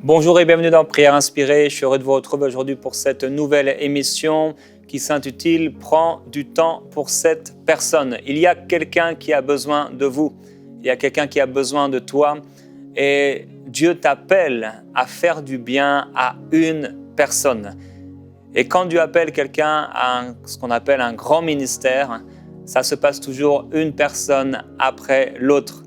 Bonjour et bienvenue dans Prière Inspirée. Je suis heureux de vous retrouver aujourd'hui pour cette nouvelle émission qui s'intitule « Prends du temps pour cette personne ». Il y a quelqu'un qui a besoin de vous, il y a quelqu'un qui a besoin de toi et Dieu t'appelle à faire du bien à une personne. Et quand Dieu appelle quelqu'un à ce qu'on appelle un grand ministère, ça se passe toujours une personne après l'autre.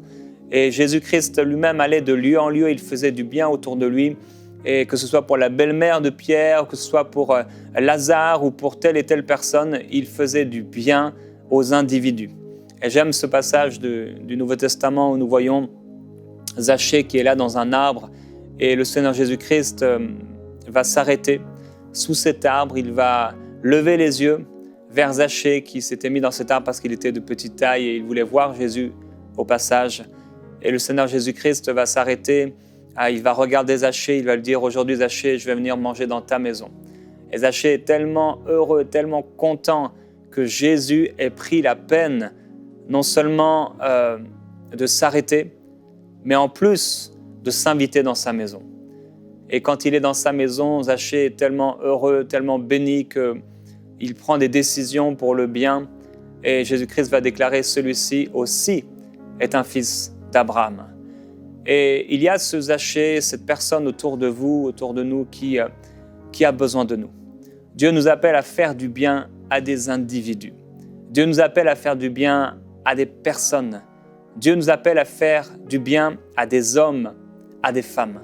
Et Jésus-Christ lui-même allait de lieu en lieu, il faisait du bien autour de lui, et que ce soit pour la belle-mère de Pierre, que ce soit pour Lazare ou pour telle et telle personne, il faisait du bien aux individus. Et j'aime ce passage du Nouveau Testament où nous voyons Zachée qui est là dans un arbre, et le Seigneur Jésus-Christ va s'arrêter sous cet arbre, il va lever les yeux vers Zachée qui s'était mis dans cet arbre parce qu'il était de petite taille et il voulait voir Jésus au passage. Et le Seigneur Jésus-Christ va s'arrêter, il va regarder Zachée, il va lui dire « Aujourd'hui Zachée, je vais venir manger dans ta maison ». Et Zachée est tellement heureux, tellement content que Jésus ait pris la peine non seulement de s'arrêter, mais en plus de s'inviter dans sa maison. Et quand il est dans sa maison, Zachée est tellement heureux, tellement béni qu'il prend des décisions pour le bien. Et Jésus-Christ va déclarer « Celui-ci aussi est un fils d'Abraham ». Et il y a ce Zachée, cette personne autour de vous, autour de nous, qui a besoin de nous. Dieu nous appelle à faire du bien à des individus. Dieu nous appelle à faire du bien à des personnes. Dieu nous appelle à faire du bien à des hommes, à des femmes.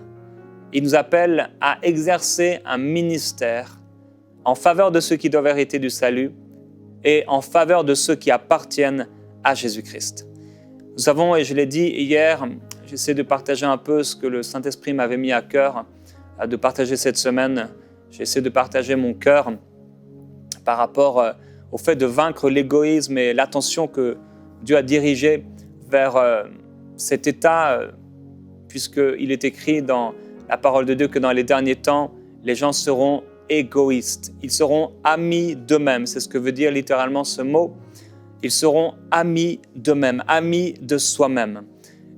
Il nous appelle à exercer un ministère en faveur de ceux qui doivent hériter du salut et en faveur de ceux qui appartiennent à Jésus-Christ. Nous savons, et je l'ai dit hier, j'essaie de partager un peu ce que le Saint-Esprit m'avait mis à cœur de partager cette semaine. J'essaie de partager mon cœur par rapport au fait de vaincre l'égoïsme et l'attention que Dieu a dirigée vers cet état, puisqu'il est écrit dans la parole de Dieu que dans les derniers temps, les gens seront égoïstes. Ils seront amis d'eux-mêmes. C'est ce que veut dire littéralement ce mot. Ils seront amis d'eux-mêmes, amis de soi-même.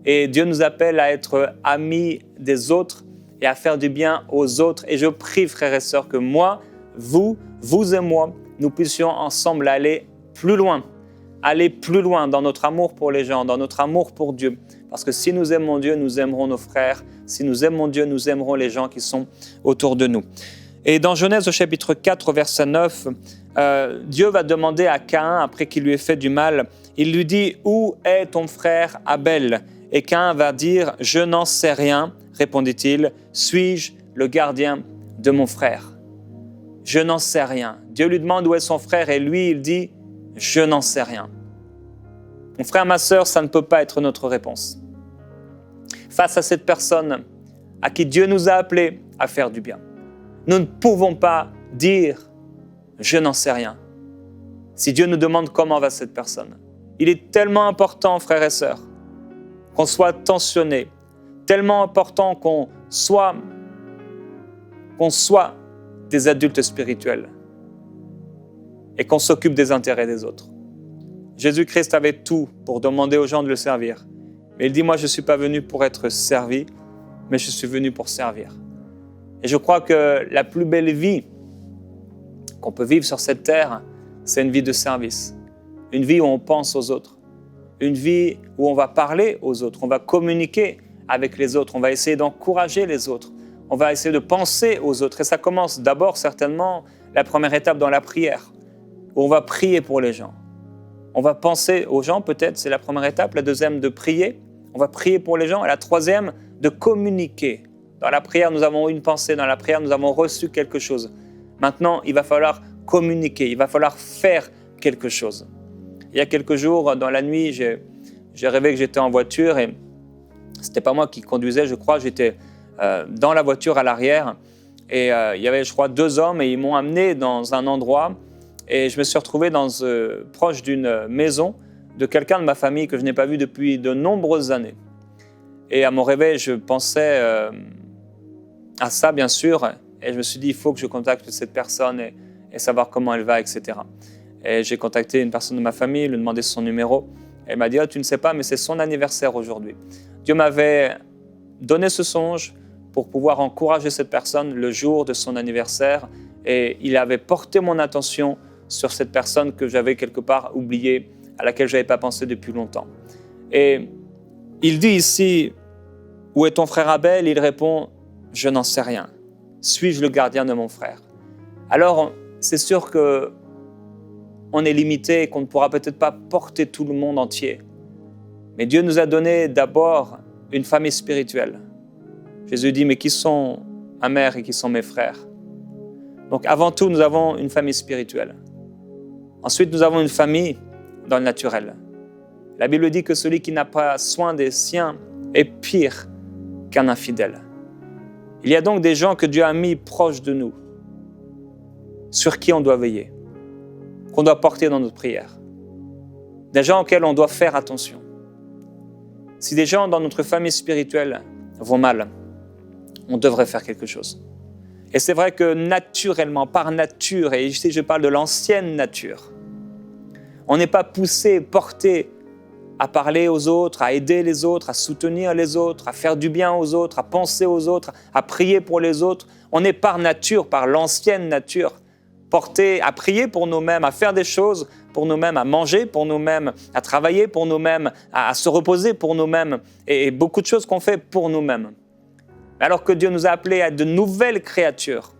Et Dieu nous appelle à être amis des autres et à faire du bien aux autres. Et je prie, frères et sœurs, que moi, vous et moi, nous puissions ensemble aller plus loin dans notre amour pour les gens, dans notre amour pour Dieu. Parce que si nous aimons Dieu, nous aimerons nos frères. Si nous aimons Dieu, nous aimerons les gens qui sont autour de nous. Et dans Genèse au chapitre 4, au verset 9, Dieu va demander à Caïn, après qu'il lui ait fait du mal, il lui dit « Où est ton frère Abel ?» Et Caïn va dire « Je n'en sais rien, répondit-il, suis-je le gardien de mon frère ?» Je n'en sais rien. Dieu lui demande où est son frère et lui, il dit « Je n'en sais rien ». Mon frère, ma sœur, ça ne peut pas être notre réponse. Face à cette personne à qui Dieu nous a appelés à faire du bien, nous ne pouvons pas dire « Je n'en sais rien ». Si Dieu nous demande comment va cette personne, il est tellement important, frères et sœurs, qu'on soit attentionné, tellement important qu'on soit des adultes spirituels et qu'on s'occupe des intérêts des autres. Jésus-Christ avait tout pour demander aux gens de le servir. Mais il dit, moi je ne suis pas venu pour être servi, mais je suis venu pour servir. Et je crois que la plus belle vie qu'on peut vivre sur cette terre, c'est une vie de service. Une vie où on pense aux autres. Une vie où on va parler aux autres, on va communiquer avec les autres, on va essayer d'encourager les autres, on va essayer de penser aux autres. Et ça commence d'abord certainement la première étape dans la prière, où on va prier pour les gens. On va penser aux gens, peut-être, c'est la première étape. La deuxième, de prier. On va prier pour les gens. Et la troisième, de communiquer. Dans la prière, nous avons une pensée. Dans la prière, nous avons reçu quelque chose. Maintenant, il va falloir communiquer. Il va falloir faire quelque chose. Il y a quelques jours, dans la nuit, j'ai rêvé que j'étais en voiture et ce n'était pas moi qui conduisais, je crois. J'étais dans la voiture à l'arrière et il y avait, je crois, 2 hommes et ils m'ont amené dans un endroit et je me suis retrouvé proche d'une maison de quelqu'un de ma famille que je n'ai pas vu depuis de nombreuses années. Et à mon réveil, je pensais à ça, bien sûr, et je me suis dit, il faut que je contacte cette personne et savoir comment elle va, etc. Et j'ai contacté une personne de ma famille, lui demandé son numéro. Elle m'a dit, tu ne sais pas, mais c'est son anniversaire aujourd'hui. Dieu m'avait donné ce songe pour pouvoir encourager cette personne le jour de son anniversaire. Et il avait porté mon attention sur cette personne que j'avais quelque part oubliée, à laquelle je n'avais pas pensé depuis longtemps. Et il dit ici, « Où est ton frère Abel ?» Il répond, « Je n'en sais rien. Suis-je le gardien de mon frère ?» Alors, c'est sûr qu'on est limité et qu'on ne pourra peut-être pas porter tout le monde entier. Mais Dieu nous a donné d'abord une famille spirituelle. Jésus dit, « Mais qui sont ma mère et qui sont mes frères ?» Donc, avant tout, nous avons une famille spirituelle. Ensuite, nous avons une famille dans le naturel. La Bible dit que celui qui n'a pas soin des siens est pire qu'un infidèle. Il y a donc des gens que Dieu a mis proches de nous, sur qui on doit veiller, qu'on doit porter dans notre prière. Des gens auxquels on doit faire attention. Si des gens dans notre famille spirituelle vont mal, on devrait faire quelque chose. Et c'est vrai que naturellement, par nature, et ici je parle de l'ancienne nature, on n'est pas poussé, porté à parler aux autres, à aider les autres, à soutenir les autres, à faire du bien aux autres, à penser aux autres, à prier pour les autres. On est par nature, par l'ancienne nature, porté à prier pour nous-mêmes, à faire des choses pour nous-mêmes, à manger pour nous-mêmes, à travailler pour nous-mêmes, à se reposer pour nous-mêmes, et beaucoup de choses qu'on fait pour nous-mêmes. Alors que Dieu nous a appelés à être de nouvelles créatures,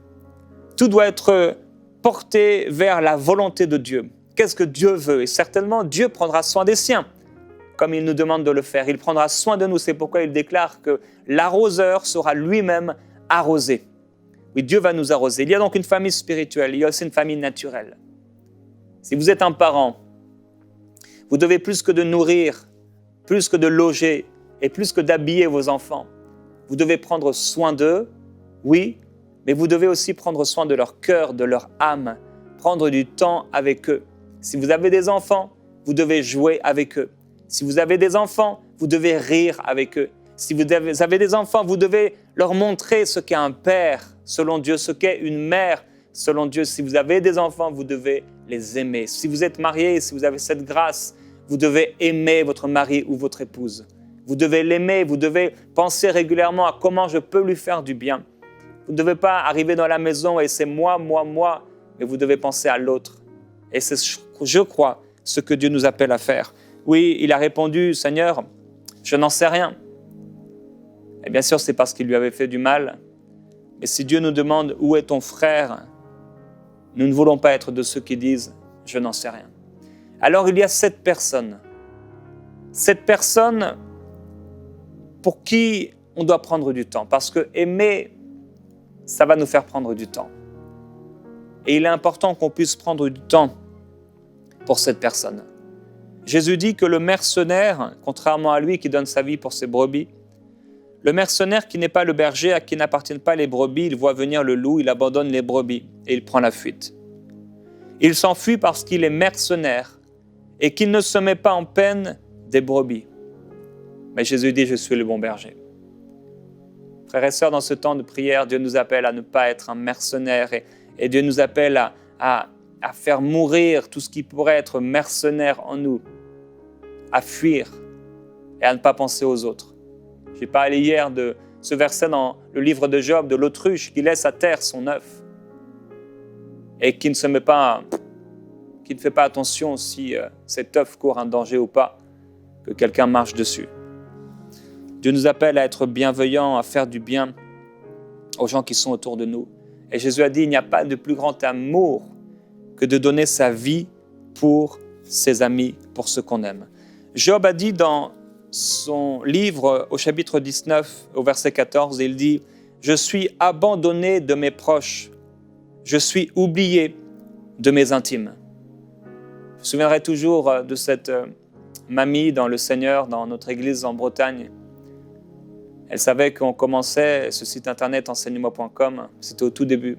tout doit être porté vers la volonté de Dieu. Qu'est-ce que Dieu veut? Et certainement, Dieu prendra soin des siens, comme il nous demande de le faire. Il prendra soin de nous. C'est pourquoi il déclare que l'arroseur sera lui-même arrosé. Oui, Dieu va nous arroser. Il y a donc une famille spirituelle, il y a aussi une famille naturelle. Si vous êtes un parent, vous devez plus que de nourrir, plus que de loger et plus que d'habiller vos enfants. Vous devez prendre soin d'eux, oui, mais vous devez aussi prendre soin de leur cœur, de leur âme, prendre du temps avec eux. Si vous avez des enfants, vous devez jouer avec eux. Si vous avez des enfants, vous devez rire avec eux. Si vous avez des enfants, vous devez leur montrer ce qu'est un père selon Dieu, ce qu'est une mère selon Dieu. Si vous avez des enfants, vous devez les aimer. Si vous êtes marié, si vous avez cette grâce, vous devez aimer votre mari ou votre épouse. Vous devez l'aimer, vous devez penser régulièrement à comment je peux lui faire du bien. Vous ne devez pas arriver dans la maison et c'est moi, mais vous devez penser à l'autre. Et c'est, je crois, ce que Dieu nous appelle à faire. Oui, il a répondu, Seigneur, je n'en sais rien. Et bien sûr, c'est parce qu'il lui avait fait du mal. Mais si Dieu nous demande où est ton frère, nous ne voulons pas être de ceux qui disent je n'en sais rien. Alors il y a cette personne pour qui on doit prendre du temps, parce que aimer, ça va nous faire prendre du temps. Et il est important qu'on puisse prendre du temps pour cette personne. Jésus dit que le mercenaire, contrairement à lui qui donne sa vie pour ses brebis, le mercenaire qui n'est pas le berger, à qui n'appartiennent pas les brebis, il voit venir le loup, il abandonne les brebis et il prend la fuite. Il s'enfuit parce qu'il est mercenaire et qu'il ne se met pas en peine des brebis. Mais Jésus dit, je suis le bon berger. Frères et sœurs, dans ce temps de prière, Dieu nous appelle à ne pas être un mercenaire et Dieu nous appelle à faire mourir tout ce qui pourrait être mercenaire en nous, à fuir et à ne pas penser aux autres. J'ai parlé hier de ce verset dans le livre de Job, de l'autruche qui laisse à terre son œuf et qui ne fait pas attention si cet œuf court un danger ou pas, que quelqu'un marche dessus. Dieu nous appelle à être bienveillants, à faire du bien aux gens qui sont autour de nous. Et Jésus a dit, il n'y a pas de plus grand amour que de donner sa vie pour ses amis, pour ceux qu'on aime. Job a dit dans son livre au chapitre 19, au verset 14, il dit « Je suis abandonné de mes proches, je suis oublié de mes intimes. » Je me souviendrai toujours de cette mamie dans le Seigneur, dans notre église en Bretagne. Elle savait qu'on commençait ce site internet enseigne-moi.com, c'était au tout début.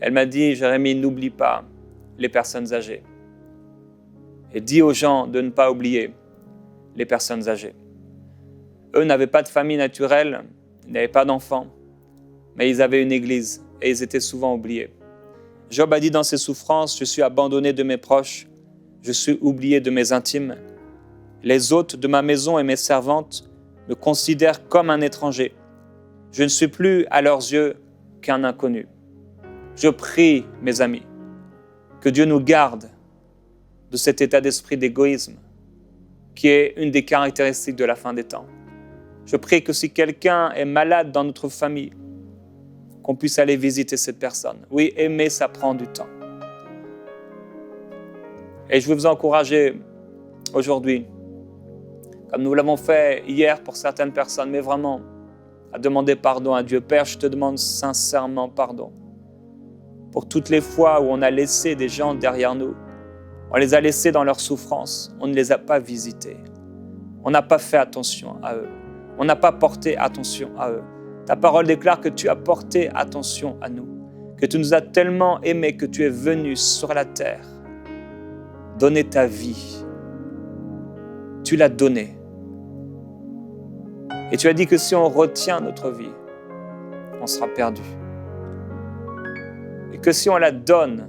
Elle m'a dit « Jérémie, n'oublie pas les personnes âgées. Et dis aux gens de ne pas oublier les personnes âgées. » Eux n'avaient pas de famille naturelle, ils n'avaient pas d'enfants, mais ils avaient une église et ils étaient souvent oubliés. Job a dit dans ses souffrances « Je suis abandonné de mes proches, je suis oublié de mes intimes. Les hôtes de ma maison et mes servantes me considèrent comme un étranger. Je ne suis plus à leurs yeux qu'un inconnu. Je prie, mes amis, que Dieu nous garde de cet état d'esprit d'égoïsme qui est une des caractéristiques de la fin des temps. Je prie que si quelqu'un est malade dans notre famille, qu'on puisse aller visiter cette personne. Oui, aimer, ça prend du temps. Et je veux vous encourager aujourd'hui, comme nous l'avons fait hier pour certaines personnes, mais vraiment à demander pardon à Dieu. Père, je te demande sincèrement pardon pour toutes les fois où on a laissé des gens derrière nous. On les a laissés dans leur souffrance. On ne les a pas visités. On n'a pas fait attention à eux. On n'a pas porté attention à eux. Ta parole déclare que tu as porté attention à nous, que tu nous as tellement aimés que tu es venu sur la terre donner ta vie. Tu l'as donnée. Et tu as dit que si on retient notre vie, on sera perdu. Et que si on la donne,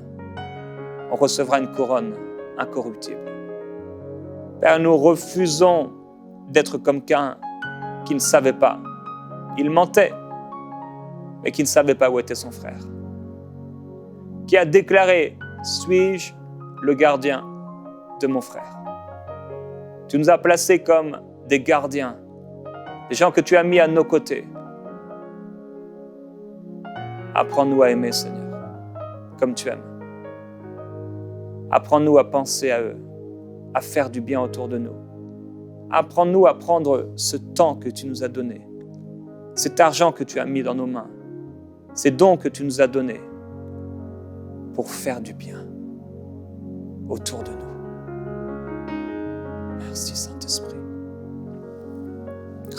on recevra une couronne incorruptible. Père, nous refusons d'être comme Caïn qui ne savait pas. Il mentait, mais qui ne savait pas où était son frère. Qui a déclaré, suis-je le gardien de mon frère? Tu nous as placés comme des gardiens, des gens que tu as mis à nos côtés. Apprends-nous à aimer, Seigneur, comme tu aimes. Apprends-nous à penser à eux, à faire du bien autour de nous. Apprends-nous à prendre ce temps que tu nous as donné, cet argent que tu as mis dans nos mains, ces dons que tu nous as donnés pour faire du bien autour de nous. Merci Saint-Esprit.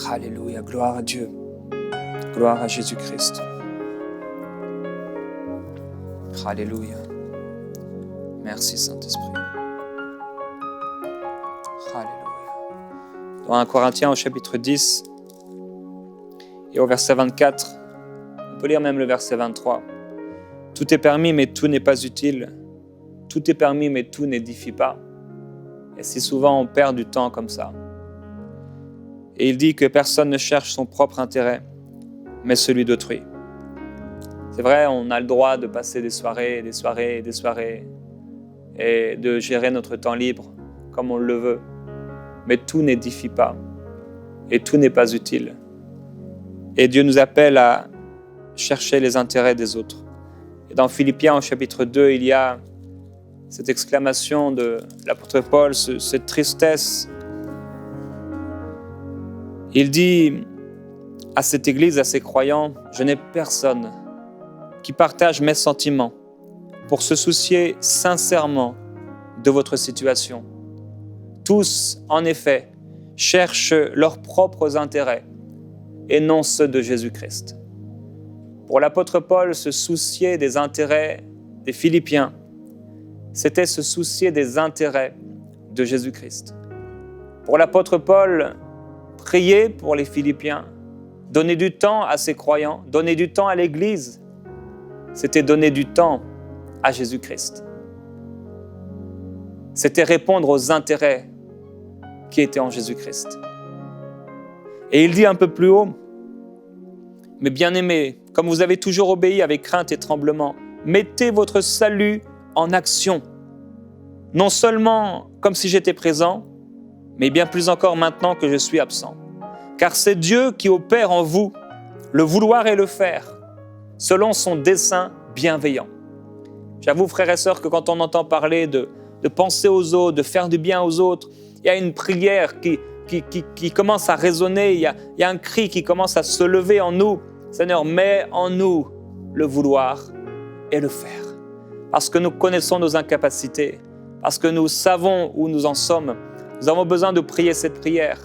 Alléluia, gloire à Dieu, gloire à Jésus-Christ. Alléluia. Merci Saint-Esprit. Alléluia. Dans 1 Corinthiens au chapitre 10 et au verset 24, on peut lire même le verset 23. Tout est permis, mais tout n'est pas utile. Tout est permis, mais tout n'édifie pas. Et si souvent on perd du temps comme ça. Et il dit que personne ne cherche son propre intérêt, mais celui d'autrui. C'est vrai, on a le droit de passer des soirées, des soirées, des soirées, et de gérer notre temps libre comme on le veut. Mais tout n'édifie pas, et tout n'est pas utile. Et Dieu nous appelle à chercher les intérêts des autres. Et dans Philippiens, au chapitre 2, il y a cette exclamation de l'apôtre Paul, cette tristesse. Il dit à cette église, à ces croyants, « Je n'ai personne qui partage mes sentiments pour se soucier sincèrement de votre situation. Tous, en effet, cherchent leurs propres intérêts et non ceux de Jésus-Christ. » Pour l'apôtre Paul, se soucier des intérêts des Philippiens, c'était se soucier des intérêts de Jésus-Christ. Pour l'apôtre Paul, prier pour les Philippiens, donner du temps à ses croyants, donner du temps à l'Église, c'était donner du temps à Jésus-Christ. C'était répondre aux intérêts qui étaient en Jésus-Christ. Et il dit un peu plus haut, « Mes bien-aimés, comme vous avez toujours obéi avec crainte et tremblement, mettez votre salut en action, non seulement comme si j'étais présent, mais bien plus encore maintenant que je suis absent. Car c'est Dieu qui opère en vous le vouloir et le faire, selon son dessein bienveillant. » J'avoue, frères et sœurs, que quand on entend parler de penser aux autres, de faire du bien aux autres, il y a une prière qui commence à résonner, il y a un cri qui commence à se lever en nous. Seigneur, mets en nous le vouloir et le faire. Parce que nous connaissons nos incapacités, parce que nous savons où nous en sommes, nous avons besoin de prier cette prière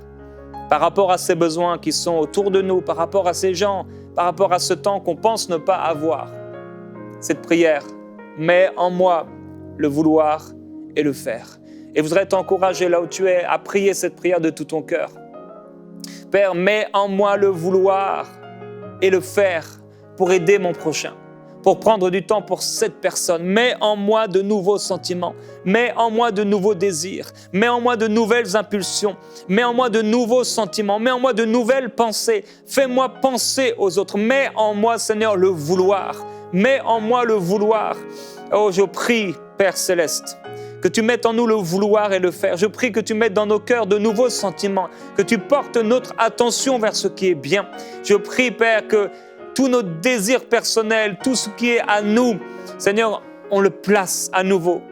par rapport à ces besoins qui sont autour de nous, par rapport à ces gens, par rapport à ce temps qu'on pense ne pas avoir. Cette prière, mets en moi le vouloir et le faire. Et je voudrais t'encourager là où tu es à prier cette prière de tout ton cœur. Père, mets en moi le vouloir et le faire pour aider mon prochain, pour prendre du temps pour cette personne. Mets en moi de nouveaux sentiments, mets en moi de nouveaux désirs, mets en moi de nouvelles impulsions, mets en moi de nouveaux sentiments, mets en moi de nouvelles pensées. Fais-moi penser aux autres. Mets en moi, Seigneur, le vouloir. Mets en moi le vouloir. Oh, je prie, Père Céleste, que tu mettes en nous le vouloir et le faire. Je prie que tu mettes dans nos cœurs de nouveaux sentiments, que tu portes notre attention vers ce qui est bien. Je prie, Père, que tous nos désirs personnels, tout ce qui est à nous, Seigneur, on le place à nouveau.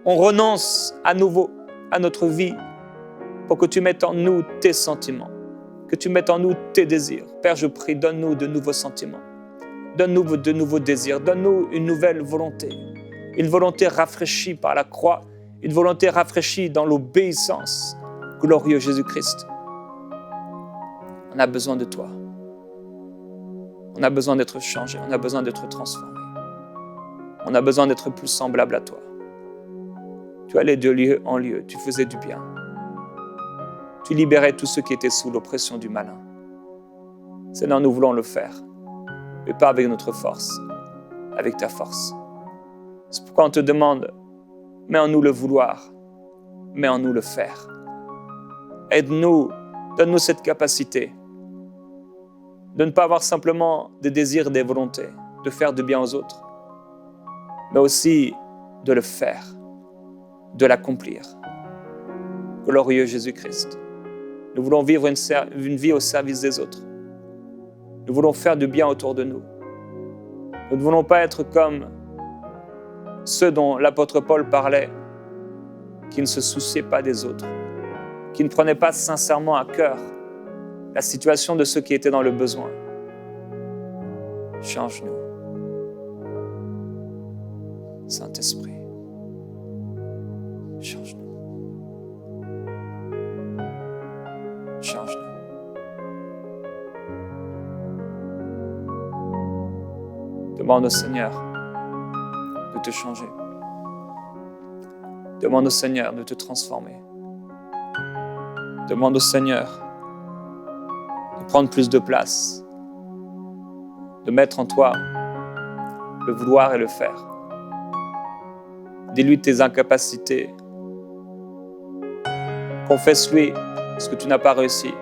On renonce à nouveau à notre vie pour que tu mettes en nous tes sentiments, que tu mettes en nous tes désirs. Père, je prie, donne-nous de nouveaux sentiments, donne-nous de nouveaux désirs, donne-nous une nouvelle volonté. Une volonté rafraîchie par la croix, une volonté rafraîchie dans l'obéissance. Glorieux Jésus-Christ. On a besoin de toi. On a besoin d'être changé, on a besoin d'être transformé. On a besoin d'être plus semblable à toi. Tu allais de lieu en lieu, tu faisais du bien. Tu libérais tous ceux qui étaient sous l'oppression du malin. Seigneur, nous voulons le faire, mais pas avec notre force, avec ta force. C'est pourquoi on te demande, mets en nous le vouloir, mets en nous le faire. Aide-nous, donne-nous cette capacité de ne pas avoir simplement des désirs et des volontés, de faire du bien aux autres, mais aussi de le faire, de l'accomplir. Glorieux Jésus-Christ, nous voulons vivre une vie au service des autres. Nous voulons faire du bien autour de nous. Nous ne voulons pas être comme ceux dont l'apôtre Paul parlait, qui ne se souciaient pas des autres, qui ne prenaient pas sincèrement à cœur la situation de ceux qui étaient dans le besoin. Change-nous. Saint-Esprit, change-nous. Change-nous. Demande au Seigneur de te changer. Demande au Seigneur de te transformer. Demande au Seigneur de prendre plus de place, de mettre en toi le vouloir et le faire. Dis-lui tes incapacités. Confesse-lui ce que tu n'as pas réussi.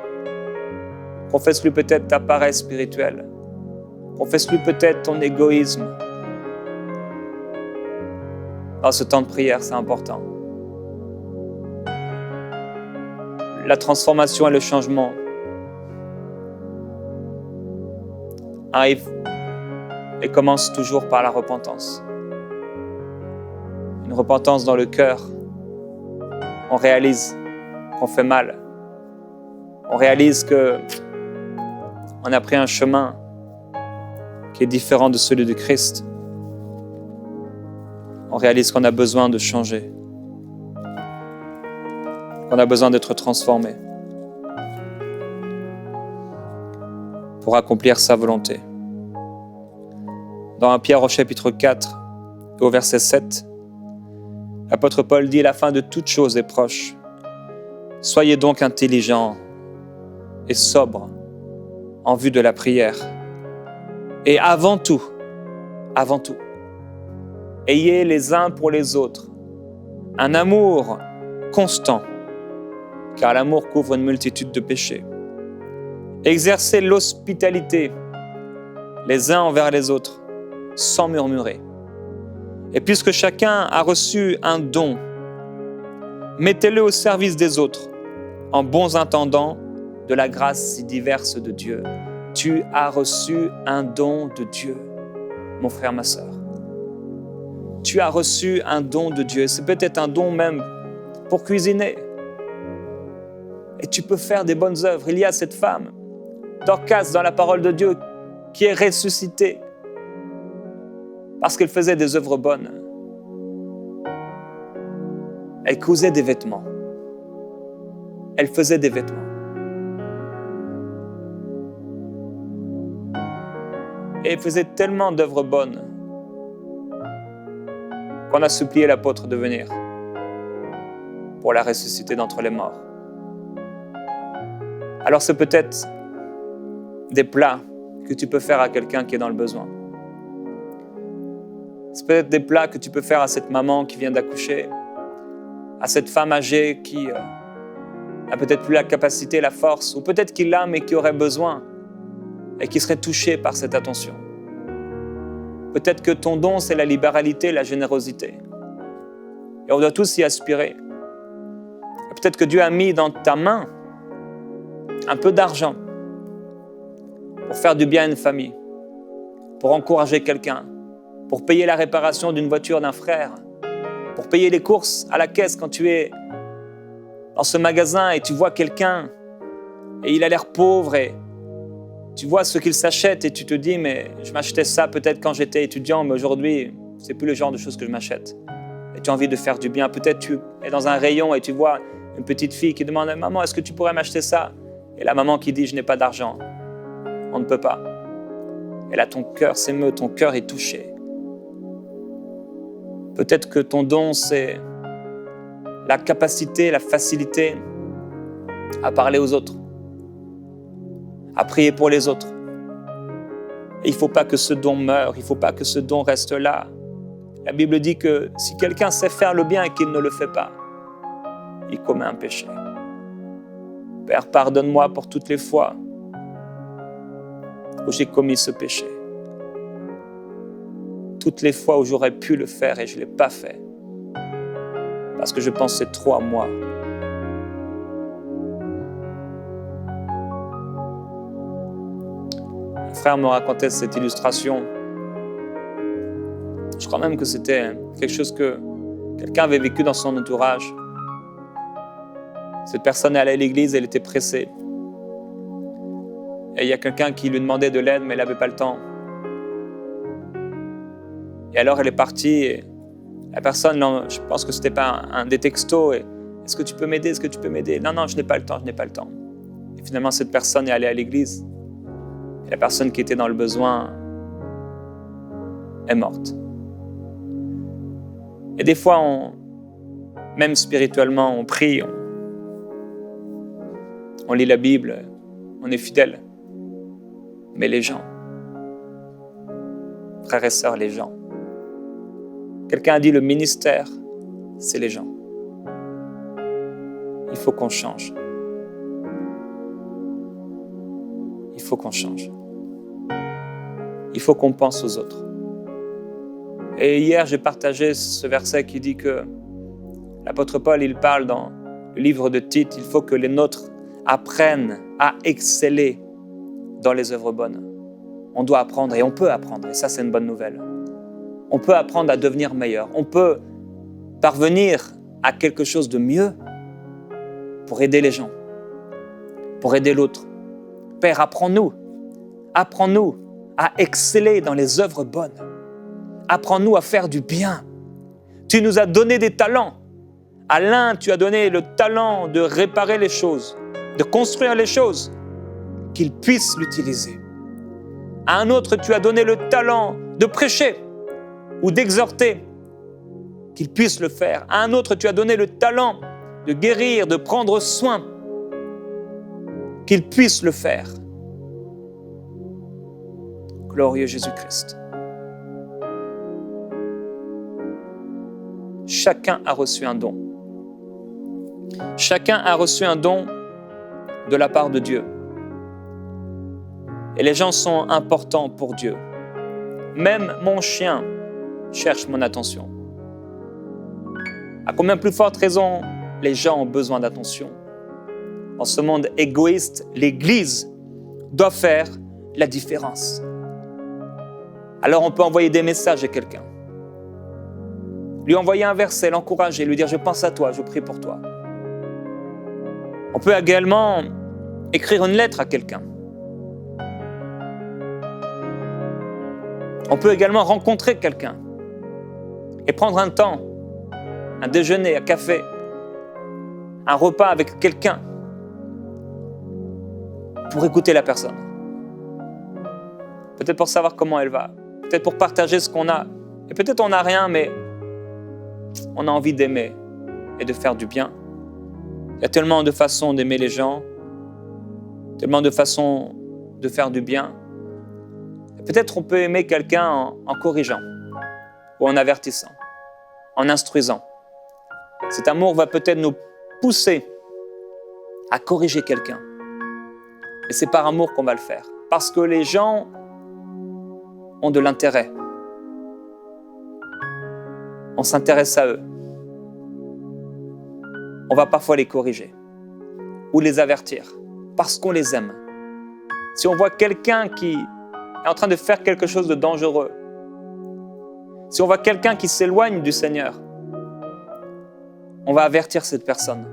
Confesse-lui peut-être ta paresse spirituelle. Confesse-lui peut-être ton égoïsme. Dans ce temps de prière, c'est important. La transformation et le changement arrivent et commencent toujours par la repentance. Une repentance dans le cœur. On réalise qu'on fait mal. On réalise qu'on a pris un chemin qui est différent de celui de Christ. On réalise qu'on a besoin de changer, qu'on a besoin d'être transformé pour accomplir sa volonté. Dans 1 Pierre au chapitre 4, au verset 7, l'apôtre Paul dit « La fin de toute chose est proche. Soyez donc intelligents et sobres en vue de la prière. Et avant tout, ayez les uns pour les autres un amour constant, car l'amour couvre une multitude de péchés. Exercez l'hospitalité les uns envers les autres, sans murmurer. Et puisque chacun a reçu un don, mettez-le au service des autres, en bons intendants de la grâce si diverse de Dieu. Tu as reçu un don de Dieu, mon frère, ma sœur. Tu as reçu un don de Dieu. C'est peut-être un don même pour cuisiner. Et tu peux faire des bonnes œuvres. Il y a cette femme, Dorcas, dans la parole de Dieu, qui est ressuscitée parce qu'elle faisait des œuvres bonnes. Elle cousait des vêtements. Elle faisait des vêtements. Et elle faisait tellement d'œuvres bonnes qu'on a supplié l'apôtre de venir pour la ressusciter d'entre les morts. Alors c'est peut-être des plats que tu peux faire à quelqu'un qui est dans le besoin. C'est peut-être des plats que tu peux faire à cette maman qui vient d'accoucher, à cette femme âgée qui a peut-être plus la capacité, la force, ou peut-être qu'il l'a mais qui aurait besoin et qui serait touché par cette attention. Peut-être que ton don, c'est la libéralité, la générosité. Et on doit tous y aspirer. Et peut-être que Dieu a mis dans ta main un peu d'argent pour faire du bien à une famille, pour encourager quelqu'un, pour payer la réparation d'une voiture d'un frère, pour payer les courses à la caisse quand tu es dans ce magasin et tu vois quelqu'un et il a l'air pauvre et tu vois ce qu'il s'achète et tu te dis mais je m'achetais ça peut-être quand j'étais étudiant mais aujourd'hui c'est plus le genre de choses que je m'achète. Et tu as envie de faire du bien. Peut-être tu es dans un rayon et tu vois une petite fille qui demande « Maman, est-ce que tu pourrais m'acheter ça ?» Et la maman qui dit « Je n'ai pas d'argent. » On ne peut pas. Et là, ton cœur s'émeut, ton cœur est touché. Peut-être que ton don, c'est la capacité, la facilité à parler aux autres, à prier pour les autres. Et il ne faut pas que ce don meure, il ne faut pas que ce don reste là. La Bible dit que si quelqu'un sait faire le bien et qu'il ne le fait pas, il commet un péché. Père, pardonne-moi pour toutes les fois où j'ai commis ce péché. Toutes les fois où j'aurais pu le faire et je ne l'ai pas fait. Parce que je pensais trop à moi. Mon frère me racontait cette illustration. Je crois même que c'était quelque chose que quelqu'un avait vécu dans son entourage. Cette personne est allée à l'église, elle était pressée. Et il y a quelqu'un qui lui demandait de l'aide, mais elle n'avait pas le temps. Et alors elle est partie, et la personne, je pense que ce n'était pas un des textos, et, est-ce que tu peux m'aider, est-ce que tu peux m'aider? Non, je n'ai pas le temps, je n'ai pas le temps. Et finalement, cette personne est allée à l'église, et la personne qui était dans le besoin est morte. Et des fois, même spirituellement, on prie, on lit la Bible, on est fidèle. Mais les gens, frères et sœurs, les gens. Quelqu'un a dit le ministère, c'est les gens. Il faut qu'on change. Il faut qu'on change. Il faut qu'on pense aux autres. Et hier, j'ai partagé ce verset qui dit que l'apôtre Paul, il parle dans le livre de Tite, il faut que les nôtres apprennent à exceller dans les œuvres bonnes. On doit apprendre et on peut apprendre, et ça c'est une bonne nouvelle. On peut apprendre à devenir meilleur, on peut parvenir à quelque chose de mieux pour aider les gens, pour aider l'autre. Père, apprends-nous à exceller dans les œuvres bonnes. Apprends-nous à faire du bien. Tu nous as donné des talents. À l'un, tu as donné le talent de réparer les choses, de construire les choses, qu'il puisse l'utiliser. À un autre, tu as donné le talent de prêcher ou d'exhorter, qu'il puisse le faire. À un autre, tu as donné le talent de guérir, de prendre soin, qu'il puisse le faire. Glorieux Jésus-Christ. Chacun a reçu un don. Chacun a reçu un don de la part de Dieu. Et les gens sont importants pour Dieu. Même mon chien cherche mon attention. À combien plus forte raison les gens ont besoin d'attention? Dans ce monde égoïste, l'Église doit faire la différence. Alors on peut envoyer des messages à quelqu'un. Lui envoyer un verset, l'encourager, lui dire « Je pense à toi, je prie pour toi ». On peut également écrire une lettre à quelqu'un. On peut également rencontrer quelqu'un et prendre un temps, un déjeuner, un café, un repas avec quelqu'un pour écouter la personne. Peut-être pour savoir comment elle va, peut-être pour partager ce qu'on a. Et peut-être on n'a rien, mais on a envie d'aimer et de faire du bien. Il y a tellement de façons d'aimer les gens, tellement de façons de faire du bien. Et peut-être on peut aimer quelqu'un en corrigeant, ou en avertissant, en instruisant. Cet amour va peut-être nous pousser à corriger quelqu'un. Et c'est par amour qu'on va le faire. Parce que les gens ont de l'intérêt. On s'intéresse à eux. On va parfois les corriger ou les avertir parce qu'on les aime. Si on voit quelqu'un qui est en train de faire quelque chose de dangereux, si on voit quelqu'un qui s'éloigne du Seigneur, on va avertir cette personne.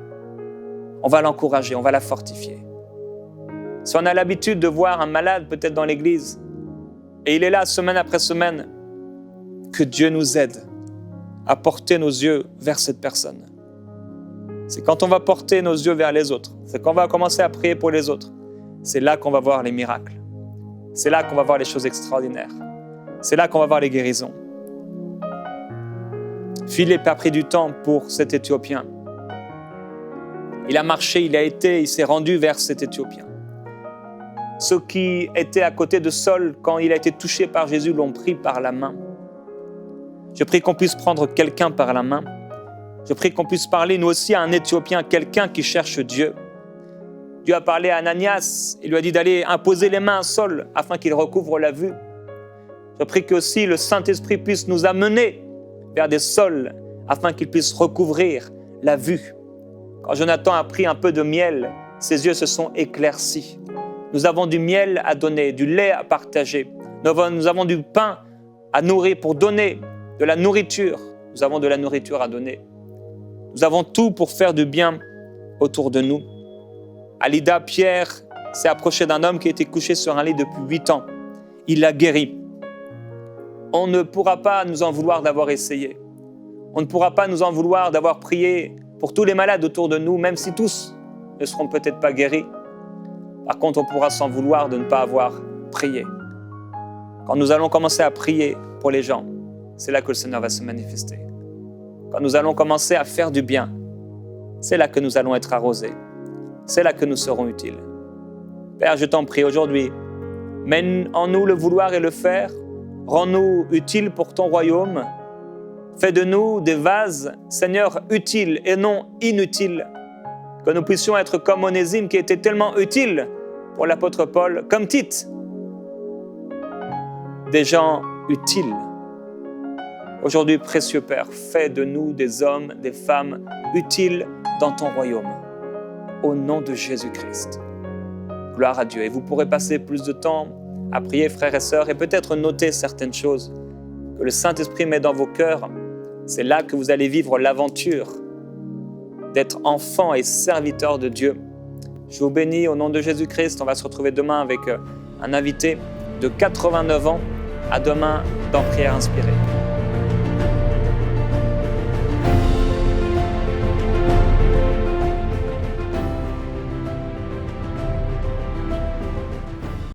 On va l'encourager, on va la fortifier. Si on a l'habitude de voir un malade peut-être dans l'église, et il est là semaine après semaine, que Dieu nous aide à porter nos yeux vers cette personne. C'est quand on va porter nos yeux vers les autres, c'est quand on va commencer à prier pour les autres, c'est là qu'on va voir les miracles. C'est là qu'on va voir les choses extraordinaires. C'est là qu'on va voir les guérisons. Philippe a pris du temps pour cet Éthiopien. Il a marché, il s'est rendu vers cet Éthiopien. Ceux qui étaient à côté de Saul, quand il a été touché par Jésus, l'ont pris par la main. Je prie qu'on puisse prendre quelqu'un par la main. Je prie qu'on puisse parler, nous aussi, à un Éthiopien, quelqu'un qui cherche Dieu. Dieu a parlé à Ananias, il lui a dit d'aller imposer les mains à Saul afin qu'il recouvre la vue. Je prie que aussi le Saint-Esprit puisse nous amener vers des Sauls afin qu'il puisse recouvrir la vue. Quand Jonathan a pris un peu de miel, ses yeux se sont éclaircis. Nous avons du miel à donner, du lait à partager. Nous avons du pain à nourrir pour donner de la nourriture. Nous avons de la nourriture à donner. Nous avons tout pour faire du bien autour de nous. À Lydda, Pierre s'est approché d'un homme qui était couché sur un lit depuis 8 ans. Il l'a guéri. On ne pourra pas nous en vouloir d'avoir essayé. On ne pourra pas nous en vouloir d'avoir prié pour tous les malades autour de nous, même si tous ne seront peut-être pas guéris. Par contre, on pourra s'en vouloir de ne pas avoir prié. Quand nous allons commencer à prier pour les gens, c'est là que le Seigneur va se manifester. Quand nous allons commencer à faire du bien, c'est là que nous allons être arrosés. C'est là que nous serons utiles. Père, je t'en prie aujourd'hui, mène en nous le vouloir et le faire. Rends-nous utiles pour ton royaume. Fais de nous des vases, Seigneur, utiles et non inutiles. Que nous puissions être comme Onésime qui était tellement utile pour l'apôtre Paul, comme Tite. Des gens utiles. Aujourd'hui, précieux Père, fais de nous des hommes, des femmes utiles dans ton royaume. Au nom de Jésus-Christ. Gloire à Dieu. Et vous pourrez passer plus de temps à prier, frères et sœurs, et peut-être noter certaines choses que le Saint-Esprit met dans vos cœurs. C'est là que vous allez vivre l'aventure d'être enfant et serviteur de Dieu. Je vous bénis au nom de Jésus-Christ. On va se retrouver demain avec un invité de 89 ans. À demain dans Prière Inspirée.